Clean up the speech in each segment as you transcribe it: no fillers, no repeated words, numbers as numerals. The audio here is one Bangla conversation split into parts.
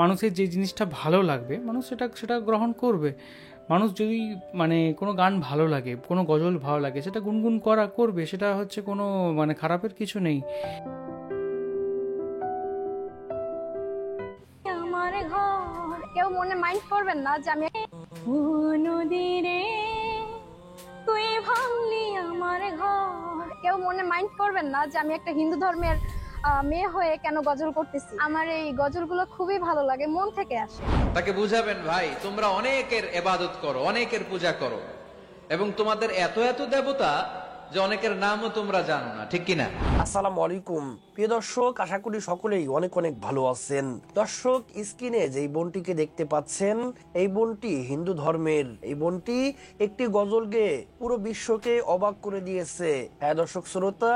মানুষের যে জিনিসটা ভালো লাগবে মানুষ সেটা গ্রহণ করবে। মানুষ যদি মানে কোনো গান ভালো লাগে, কোনো গজল ভালো লাগে, সেটা গুনগুন করবে, সেটা হচ্ছে কোনো মানে খারাপের কিছু নেই। আমার ঘর কেউ মনে মাইন্ড করবেন না যে আমি নদীরে তুই ভাঙলি আমার ঘর, কেউ মনে মাইন্ড করবেন না যে আমি একটা হিন্দু ধর্মের মেয়ে হয়ে কেন গজল করতেছি। আমার এই গজলগুলো খুবই ভালো লাগে, মন থেকে আসে। তাকে বুঝাবেন, ভাই তোমরা অনেকের ইবাদত করো, অনেকের পূজা করো, এবং তোমাদের এত এত দেবতা যে অনেকের নামও তোমরা জানো না, ঠিক কিনা? আসসালামু আলাইকুম প্রিয় দর্শক, আশা করি সকলেই অনেক অনেক ভালো আছেন। দর্শক, স্ক্রিনে যে বোনটিকে দেখতে পাচ্ছেন, এই বোনটি হিন্দু ধর্মের। এই বোনটি একটি গজলকে পুরো বিশ্বকে অবাক করে দিয়েছে। হ্যাঁ দর্শক শ্রোতা,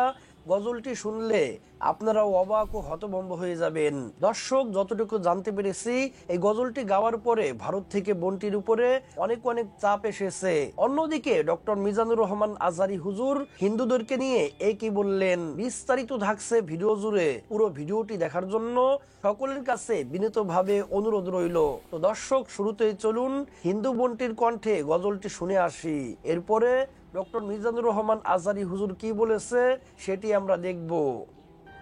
গজলটি শুনলে আপনারাও অবাক ও হতভম্ব হয়ে যাবেন। দর্শক, যতটুকু জানতে পেরেছি, এই গজলটি গাওয়ার পরে ভারত থেকে বোনটির উপরে অনেক অনেক চাপ এসেছে। অন্যদিকে ডক্টর মিজানুর রহমান আজহারী হুজুর হিন্দুদেরকে নিয়ে এই কি বললেন, বিস্তারিত থাকছে ভিডিও জুড়ে। পুরো ভিডিওটি দেখার জন্য সকলের কাছে বিনীতভাবে অনুরোধ রইল। তো দর্শক, শুরুতেই চলুন হিন্দু বোনটির কণ্ঠে গজলটি শুনে আসি। এরপরে ডক্টর মিজানুর রহমান আজহারী হুজুর কি বলেছে সেটি আমরা দেখব।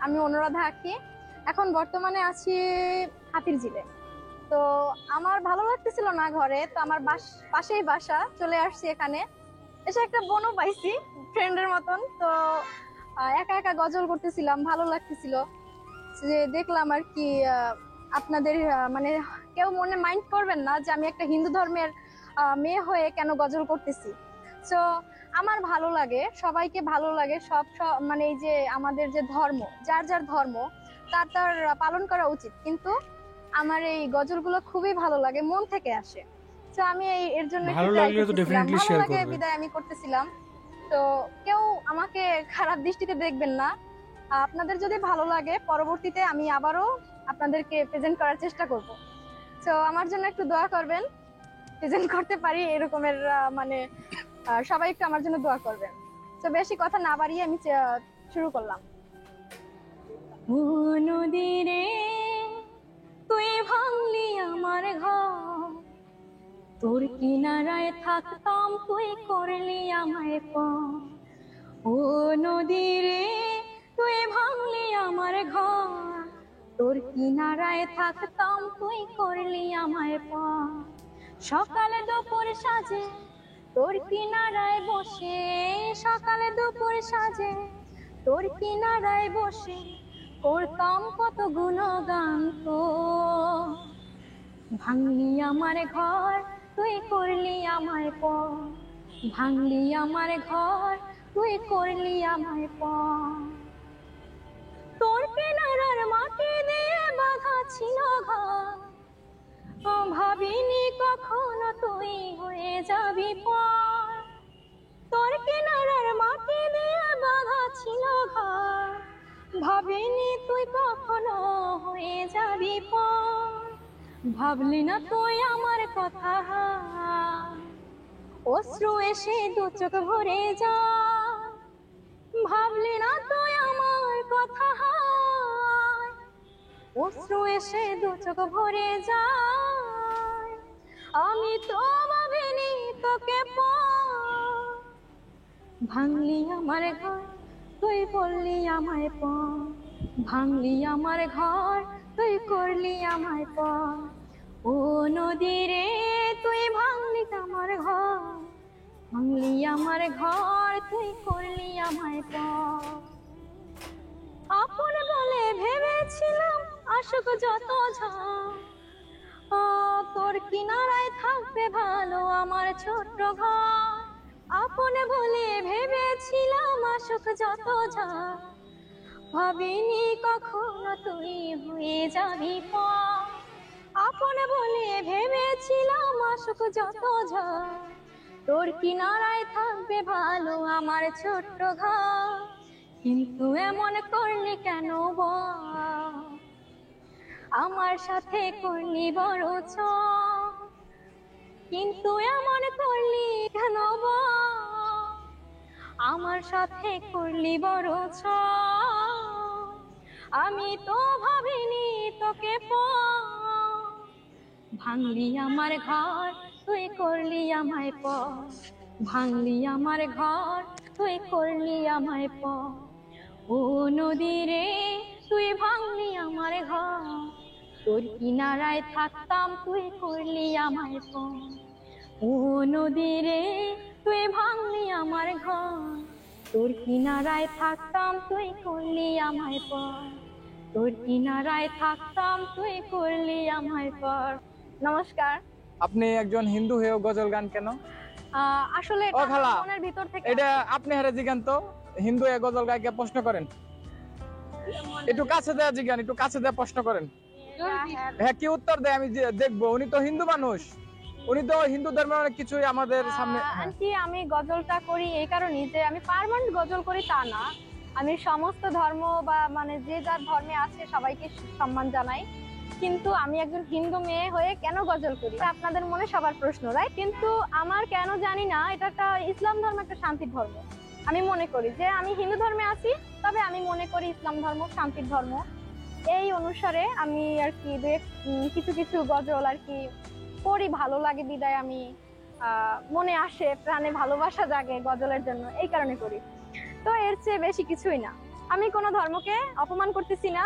আমি অনুরাধা আঁকি, এখন বর্তমানে আছি হাতিরঝিলে। তো আমার ভালো লাগতেছিল না ঘরে, তো আমার পাশেই বাসা, চলে আসছি এখানে। এসে একটা বোনও পাইছি ফ্রেন্ডের মতন। তো একা একা গজল করতেছিলাম, ভালো লাগতেছিল। যে দেখলাম আর কি, আপনাদের মানে কেউ মনে মাইন্ড করবেন না যে আমি একটা হিন্দু ধর্মের মেয়ে হয়ে কেন গজল করতেছি। তো আমার ভালো লাগে, সবাইকে ভালো লাগে, সব মানে এই যে আমাদের যে ধর্ম, যার যার ধর্ম তার তার পালন করা উচিত, কিন্তু আমার এই গজলগুলো খুবই ভালো লাগে, মন থেকে আসে। তো আমি এর জন্য ভালো লাগলে তো ডেফিনেটলি শেয়ার করবে। বিদায় আমি করতেছিলাম। তো কেউ আমাকে খারাপ দৃষ্টিতে দেখবেন না। আপনাদের যদি ভালো লাগে, পরবর্তীতে আমি আবারও আপনাদেরকে প্রেজেন্ট করার চেষ্টা করব। তো আমার জন্য একটু দোয়া করবেন, প্রেজেন্ট করতে পারি এরকমের মানে সবাই একটু আমার জন্য দোয়া করবেন। তো বেশি কথা না বাড়িয়ে আমি শুরু করলাম। ও নদীরে তুই ভাঙলি আমার ঘর, তোর কিনারায় থাকতাম তুই করলি আমায় পর। ও নদীরে তুই ভাঙলি আমার ঘর, তোর কিনারায় থাকতাম তুই করলি আমায় পর। সকালে দুপুর সাজে তোর কিনারায় বসে, সকালে দুপুর সাজে তোর কিনারায় বসে করতাম কত গুণগান তো। ভাঙলি আমার ঘর তুই করলি আমায় পর, ভাঙলি আমার ঘর তুই করলি আমায় পর। তোর কিনারার মাটি দিয়ে বাঁধা ছিল ঘর, ভাবিনি কখনো তুই হয়ে যাবি পর। তোর কিনারার মাটি দিয়ে বাঁধা ছিল ঘর, ভাবিনি তুই কখনো হয়ে যাবি পর। ভাবলি না তুই আমার কথা, অশ্রু এসে দু চোখ ভরে যা। ভাবলি না তুই আমার কথা, অশ্রু এসে দু চোখ ভরে যায়। আমি তো ভাবিনি তোকে পর, ভাঙলি আমার ঘর তুই বললি আমায় পর, ভাঙলি আমার ঘর তুই করলি আমায় পর। ও নদীরে তুই ভাঙলি আমার ঘর, ভাঙলি আমার ঘর তুই করলি আমায় পর। আপন বলে ভেবেছিলাম আসুক যত ঝড়, তোর কিনারায় থাকবে ভালো আমার ছোট্ট ঘর। আপন বলে ভেবেছিলাম আসুক যত ঝড়, ভাবিনি কখনো তুই হয়ে যাবি পর। আপন বলে ভেবেছিলাম আসুক যত ঝড়, তোর কিনারায় থাকবে ভালো আমার ছোট্ট ঘর। কিন্তু এমন করলি কেন বল, আমার সাথে করলি বড় ছ। কিন্তু এমন করলি কেন বল, আমার সাথে করলি বড় ছ। আমি তো ভাবিনি তোকে পর, ভাঙলি আমার ঘর তুই করলি আমায় পর, ভাঙলি আমার ঘর তুই করলি আমায় পর। ও নদী রে তুই ভাঙলি আমার ঘর, তোর কিনারায় থাকতাম তুই করলি আমায় পর। ও নদী রে তুই ভাঙলি আমার ঘর, তোর কিনারায় থাকতাম তুই করলি আমায় পর, তোর কিনারায় থাকতাম তুই করলি আমায় পর। নমস্কার। আপনি একজন হিন্দু হয়েও গজল গান কেন? আসলে ও এটা খালা, আমার মনের ভিতর থেকে এটা আপনি হারে জিগান তো, হিন্দু হয়ে গজল গায়কে প্রশ্ন করেন। একটু কাছে দেয়া জিগান, একটু কাছে দেয়া প্রশ্ন করেন। হ্যাঁ, কি উত্তর দেয় আমি দেখবো। উনি তো হিন্দু মানুষ, উনি তো হিন্দু ধর্মের অনেক কিছুই আমাদের সামনে। আন্টি আমি গজলটা করি এই কারণেই যে আমি পার্মানেন্ট গজল করি তা না, আমি সমস্ত ধর্ম বা মানে যে যার ধর্মে আছে সবাইকে সম্মান জানাই, কিন্তু আমি একজন হিন্দু মেয়ে হয়ে কেন গজল করি এটা আপনাদের মনে সবার প্রশ্ন, রাইট? কিন্তু আমার কেন জানি না, এটা একটা ইসলাম ধর্ম একটা শান্তির ধর্ম। আমি মনে করি যে আমি হিন্দু ধর্মে আছি, তবে আমি মনে করি ইসলাম ধর্ম শান্তির ধর্ম। এই অনুসারে আমি আর কি কিছু কিছু গজল আর কি করি, ভালো লাগে বিদায় আমি মনে আসে, প্রাণে ভালোবাসা জাগে গজলের জন্য, এই কারণে করি। তো এর চেয়ে বেশি কিছুই না। আমি কোনো ধর্মকে অপমান করতেছি না।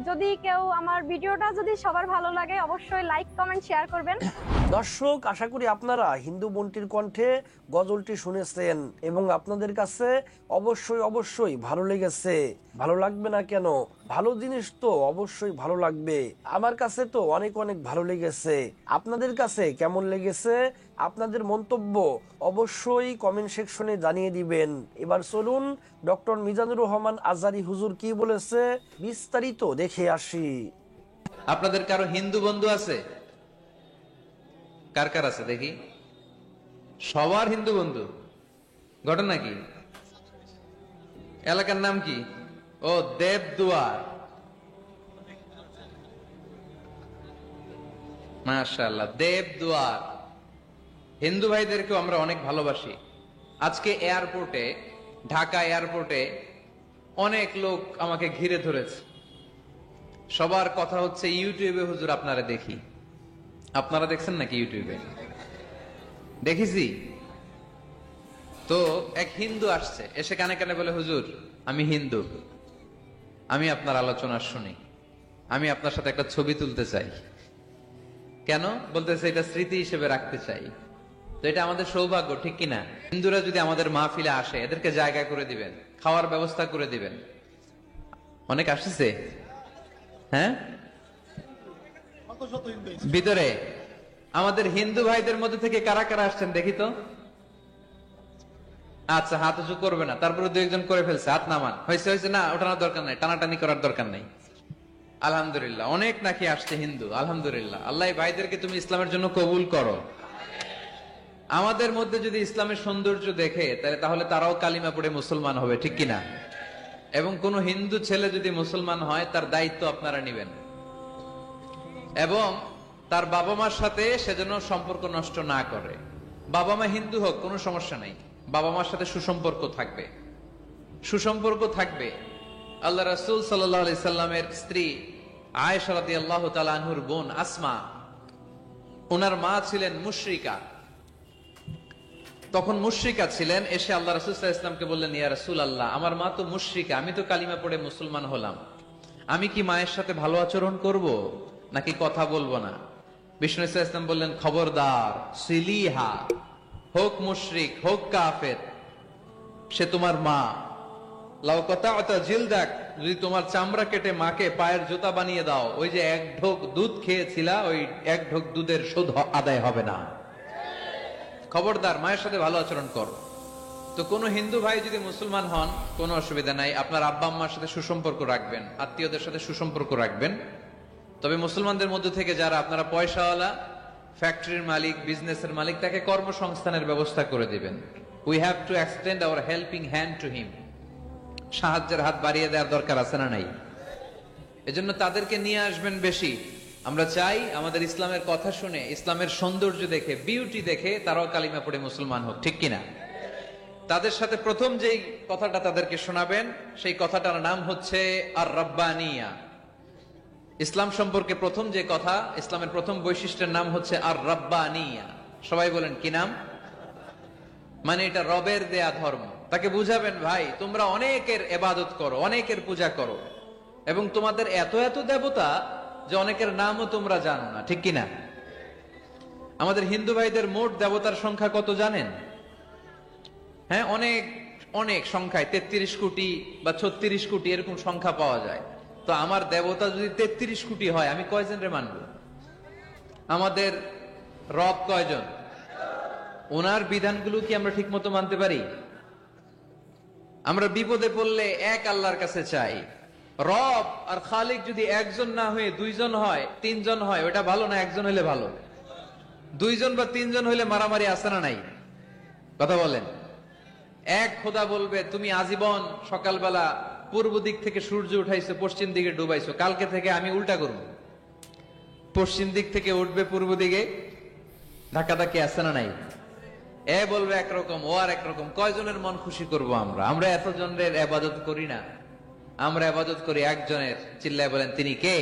যদি কেউ আমার ভিডিওটা যদি সবার ভালো লাগে অবশ্যই লাইক কমেন্ট শেয়ার করবেন। দর্শক, আশা করি আপনারা হিন্দু বোনটির কণ্ঠে গজলটি শুনেছেন এবং আপনাদের কাছে অবশ্যই ভালো লেগেছে। ভালো লাগবে না কেন? ভালো জিনিস তো অবশ্যই ভালো লাগবে। আমার কাছে তো অনেক ভালো লেগেছে। আপনাদের কাছে কেমন লেগেছে? আপনাদের মন্তব্য অবশ্যই কমেন্ট সেকশনে জানিয়ে দিবেন। এবার চলুন ডক্টর মিজানুর রহমান আজহারী হুজুর কি বলেছে বিস্তারিত দেখে আসি। আপনাদের কারো হিন্দু বন্ধু আছে? কার কার আছে দেখি? সবার হিন্দু বন্ধু। ঘটনা কি? এলাকার নাম কি? ও দেবদুয়ার। মাশাআল্লাহ, দেবদুয়ার। হিন্দু ভাইদেরকেও আমরা অনেক ভালোবাসি। আজকে এয়ারপোর্টে, ঢাকা এয়ারপোর্টে অনেক লোক আমাকে ঘিরে ধরেছে। সবার কথা হচ্ছে ইউটিউবে হুজুর আপনারা দেখি। আপনারা দেখছেন নাকি ইউটিউবে? দেখেছি তো। এক হিন্দু আসছে, এসে কানে কানে বলে, হুজুর আমি হিন্দু, আমি আপনার আলোচনা শুনি, আমি আপনার সাথে একটা ছবি তুলতে চাই। কেন? বলতেছে এটা স্মৃতি হিসেবে রাখতে চাই। তো এটা আমাদের সৌভাগ্য, ঠিক কিনা? হিন্দুরা যদি আমাদের মাহফিলে আসে, এদেরকে জায়গা করে দিবেন, খাওয়ার ব্যবস্থা করে দিবেন। অনেক আসছে, হ্যাঁ, ভিতরে। আমাদের হিন্দু ভাইদের মধ্যে থেকে কারা কারা আসছেন দেখি তো। আচ্ছা, হাত উঁচু করবে না, তারপরে দু একজন করে ফেলছে, হাত নামান। হয়েছে না, ওঠানোর দরকার নাই, টানাটানি করার দরকার নাই। আলহামদুলিল্লাহ, অনেক নাকি আসছে হিন্দু। আলহামদুলিল্লাহ, আল্লাহ ভাইদেরকে তুমি ইসলামের জন্য কবুল করো। আমাদের মধ্যে যদি ইসলামের সৌন্দর্য দেখে তাহলে তারাও কালিমা পড়ে মুসলমান হবে, ঠিক কিনা? এবং কোন হিন্দু ছেলে যদি মুসলমান হয়, তার দায়িত্ব আপনারা নিবেন এবং তার বাবা মার সাথে সেজন্য সম্পর্ক নষ্ট না করে। বাবা মা হিন্দু হোক, কোনো সমস্যা নাই, বাবা মার সাথে সুসম্পর্ক থাকবে, সুসম্পর্ক থাকবে। আল্লাহ রাসূল সাল্লাল্লাহু আলাইহি সাল্লামের স্ত্রী আয়েশা রাদিয়াল্লাহু তাআলা আনহুর বোন আসমা, ওনার মা ছিলেন মুশরিকা। তখন মুশরিকা ছিলেন। এসে আল্লাহ রাসূল সাল্লাল্লাহু আলাইহি ওয়াসাল্লামকে বললেন, ইয়া রাসূলুল্লাহ, আমার মা তো মুশরিকা, আমি তো কালিমা পড়ে মুসলমান হলাম, আমি কি মায়ের সাথে ভালো আচরণ করব নাকি কথা বলবো না? বিষ্ণু সাল্লাল্লাহু আলাইহি ওয়াসাল্লাম বললেন, খবরদার, সিলিহা, হোক মুশরিক হোক কাফের, সে তোমার মা। লাউ কাতা'তা জিলদাক, যদি তোমার চামড়া কেটে মাকে পায়ের জুতা বানিয়ে দাও, ওই যে এক ঢোক দুধ খেয়েছিলা, ওই এক ঢোক দুধের শোধ আদায় হবে না। খবরদার, মায়ের সাথে ভালো আচরণ করো। তো কোনো হিন্দু ভাই যদি মুসলমান হন, কোনো অসুবিধা নাই, আপনার আব্বা আম্মার সাথে সুসম্পর্ক রাখবেন, আত্মীয়দের সাথে সুসম্পর্ক রাখবেন। তবে মুসলমানদের মধ্যে থেকে যারা আপনারা পয়সাওয়ালা, ফ্যাক্টরির মালিক, বিজনেসের মালিক, তাকে কর্মসংস্থানের ব্যবস্থা করে দিবেন। We have to extend hour helping hand to him. সাহায্যের হাত বাড়িয়ে দেওয়ার দরকার আছে না নাই? এজন্য তাদেরকে নিয়ে আসবেন বেশি। আমরা চাই আমাদের ইসলামের কথা শুনে, ইসলামের সৌন্দর্য দেখে, বিউটি দেখে তারাও কালিমা পড়ে মুসলমান হোক, ঠিক কিনা? তাদের সাথে প্রথম যেই কথাটা তাদেরকে শোনাবেন, সেই কথাটার নাম হচ্ছে আর রাব্বানিয়া। ইসলাম সম্পর্কে প্রথম যে কথা, ইসলামের প্রথম বৈশিষ্ট্যের নাম হচ্ছে আর রাব্বানিয়া। সবাই বলেন কি নাম? মানে এটা রবের দেয়া ধর্ম। তাকে বুঝাবেন, ভাই তোমরা অনেকের ইবাদত করো, অনেকের পূজা করো, এবং তোমাদের এত এত দেবতা যে অনেকের নামও তোমরা জানো না, ঠিক কিনা? আমাদের হিন্দু ভাইদের মোট দেবতার সংখ্যা কত জানেন? হ্যাঁ, অনেক অনেক সংখ্যায় 33 কোটি বা 36 কোটি এরকম সংখ্যা পাওয়া যায়। তো আমার দেবতা যদি 33 কোটি হয়, আমি কয়জন রে মানব? আমাদের রব কয়জন? ওনার বিধানগুলো কি আমরা ঠিক মতো মানতে পারি? আমরা বিপদে পড়লে এক আল্লাহর কাছে চাই। রব আর খালিক যদি একজন না হয়ে দুইজন হয়, তিনজন হয়, ওটা ভালো না একজন হইলে ভালো? দুইজন বা তিনজন হইলে মারামারি আছে না নাই? কথা বলেন। এক খোদা বলবে, তুমি আজীবন সকালবেলা পূর্ব দিক থেকে সূর্য উঠাইছো, পশ্চিম দিকে ডুবাইছো, কালকে থেকে আমি উল্টা করব, পশ্চিম দিক থেকে উঠবে পূর্ব দিকে। ধাক্কাধাক্কি আছে না নাই? এ বলবে একরকম, ও আর একরকম। কয়জনের মন খুশি করব আমরা? আমরা এতজনের ইবাদত করি না, আমরা ইবাদত করি একজনের। চিল্লায় বলেন, তিনি কে?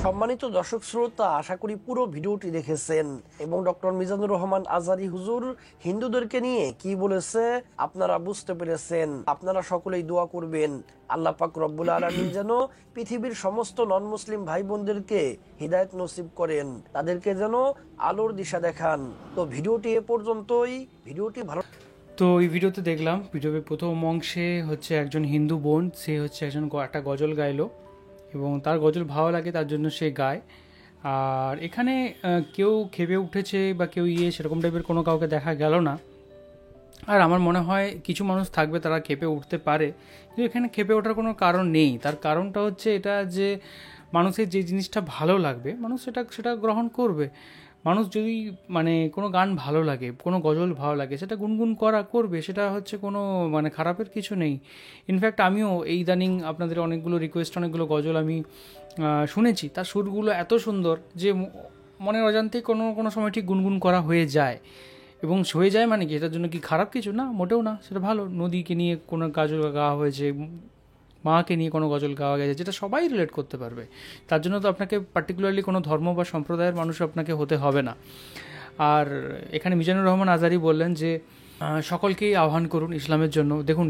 সম্মানিত দর্শক শ্রোতা, আশা করি পুরো ভিডিওটি দেখেছেন এবং ডক্টর মিজানুর রহমান আজহারী হুজুর হিন্দুদেরকে নিয়ে কি বলেছে আপনারা বুঝতে পেরেছেন। আপনারা সকলেই দোয়া করবেন আল্লাহ পাক রব্বুল আলামিন যেন পৃথিবীর সমস্ত নন মুসলিম ভাই বোনদেরকে হিদায়াত নসিব করেন, তাদেরকে যেন আলোর দিশা দেখান। তো ভিডিওটি এ পর্যন্তই। ভিডিওটি ভালো। তো এই ভিডিওতে দেখলাম, ভিডিওর প্রথম অংশে হচ্ছে একজন হিন্দু বোন, সে হচ্ছে একটা গজল গাইলো এবং তার গজল ভালো লাগে তার জন্য সে গায়। আর এখানে কেউ খেপে উঠেছে বা কেউ সেরকম টাইপের কোনো কাউকে দেখা গেল না। আর আমার মনে হয় কিছু মানুষ থাকবে তারা খেপে উঠতে পারে, কিন্তু এখানে খেপে ওঠার কোনো কারণ নেই। তার কারণটা হচ্ছে এটা যে মানুষের যে জিনিসটা ভালো লাগবে মানুষ সেটা গ্রহণ করবে। মানুষ যদি কোনো গান ভালো লাগে, কোনো গজল ভালো লাগে, সেটা গুনগুন করবে, সেটা হচ্ছে কোনো খারাপের কিছু নেই। ইনফ্যাক্ট আমিও এই ইদানিং আপনাদের অনেকগুলো অনেকগুলো গজল আমি শুনেছি, তার সুরগুলো এত সুন্দর যে মনের অজান্তেই কোনো সময় ঠিক গুনগুন করা হয়ে যায়। এবং হয়ে যায় কি এটার জন্য কি খারাপ কিছু? না, মোটেও না, সেটা ভালো। নদীকে নিয়ে কোনো গজল গাওয়া হয়েছে, মাকে নিয়ে কোনো গজল গাওয়া গেছে, যেটা সবাই রিলেট করতে পারবে। তার জন্য তো আপনাকে পার্টিকুলারলি কোনো ধর্ম বা সম্প্রদায়ের মানুষ আপনাকে হতে হবে না। আর এখানে মিজানুর রহমান আজহারী বললেন যে সকলকেই আহ্বান করুন ইসলামের জন্য। দেখুন,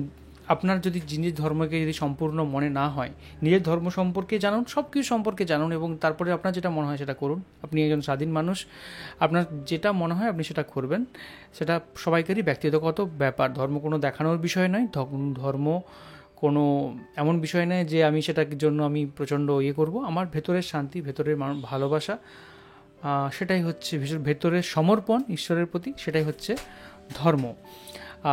আপনার যদি নিজের ধর্মকে যদি সম্পূর্ণ মনে না হয়, নিজের ধর্ম সম্পর্কে জানুন, সব কিছু সম্পর্কে জানুন, এবং তারপরে আপনার যেটা মনে হয় সেটা করুন। আপনি একজন স্বাধীন মানুষ, আপনার যেটা মনে হয় আপনি সেটা করবেন। সেটা সবাইকারই ব্যক্তিগত ব্যাপার। ধর্ম কোনো দেখানোর বিষয় নয়, ধর্ম কোনো এমন বিষয় নয় যে আমি সেটার জন্য আমি প্রচণ্ড করব। আমার ভেতরের শান্তি, ভেতরের ভালোবাসা, সেটাই হচ্ছে ভেতরের সমর্পণ ঈশ্বরের প্রতি, সেটাই হচ্ছে ধর্ম।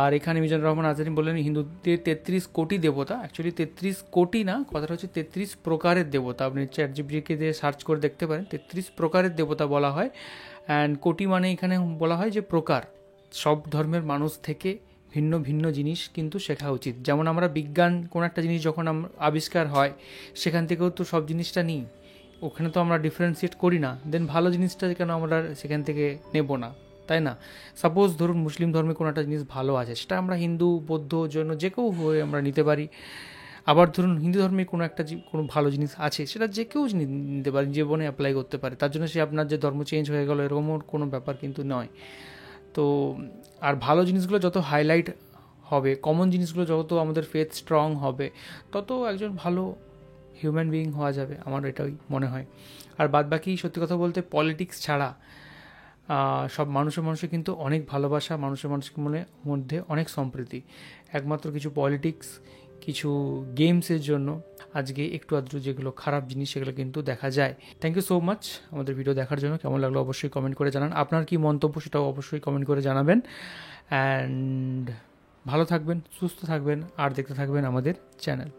আর এখানে মিজানুর রহমান আজহারী বললেন হিন্দুদের 33 কোটি দেবতা, অ্যাকচুয়ালি 33 কোটি না, কথাটা হচ্ছে 33 প্রকারের দেবতা। আপনি চ্যাটজিপিটিকে দিয়ে সার্চ করে দেখতে পারেন, 33 প্রকারের দেবতা বলা হয়। অ্যান্ড কোটি এখানে বলা হয় যে প্রকার। সব ধর্মের মানুষ থেকে ভিন্ন ভিন্ন জিনিস কিন্তু শেখা উচিত। যেমন আমরা বিজ্ঞান, কোনো একটা জিনিস যখন আবিষ্কার হয় সেখান থেকেও তো সব জিনিসটা নিই, ওখানে তো আমরা ডিফারেন্সিয়েট করি না। দেন ভালো জিনিসটা কেন আমরা সেখান থেকে নেব না, তাই না? সাপোজ ধরুন মুসলিম ধর্মে কোনো একটা জিনিস ভালো আছে, সেটা আমরা হিন্দু, বৌদ্ধ জন্য যে কেউ হয়ে আমরা নিতে পারি। আবার ধরুন হিন্দু ধর্মে কোনো ভালো জিনিস আছে, সেটা যে কেউ নিতে পারে, জীবনে অ্যাপ্লাই করতে পারে। তার জন্য সে আপনার যে ধর্ম চেঞ্জ হয়ে গেল এরকমও কোনো ব্যাপার কিন্তু নয়। তো আর ভালো জিনিসগুলো যত হাইলাইট হবে, কমন জিনিসগুলো যত আমাদের ফেথ স্ট্রং হবে, তত একজন ভালো হিউম্যান বিইং হওয়া যাবে, আমার এটাই মনে হয়। আর বাদবাকি সত্যি কথা বলতে পলিটিক্স ছাড়া সব মানুষে কিন্তু অনেক ভালোবাসা, মানুষের মধ্যে অনেক সম্প্রীতি। একমাত্র কিছু পলিটিক্স, কিছু গেমসের জন্য আজকে একটু আধটু যেগুলো খারাপ জিনিস সেগুলো কিন্তু দেখা যায়। থ্যাংক ইউ সো মাচ আমাদের ভিডিও দেখার জন্য। কেমন লাগলো অবশ্যই কমেন্ট করে জানান। আপনার কি মন্তব্য সেটাও অবশ্যই কমেন্ট করে জানাবেন। অ্যান্ড ভালো থাকবেন, সুস্থ থাকবেন, আর দেখতে থাকবেন আমাদের চ্যানেল।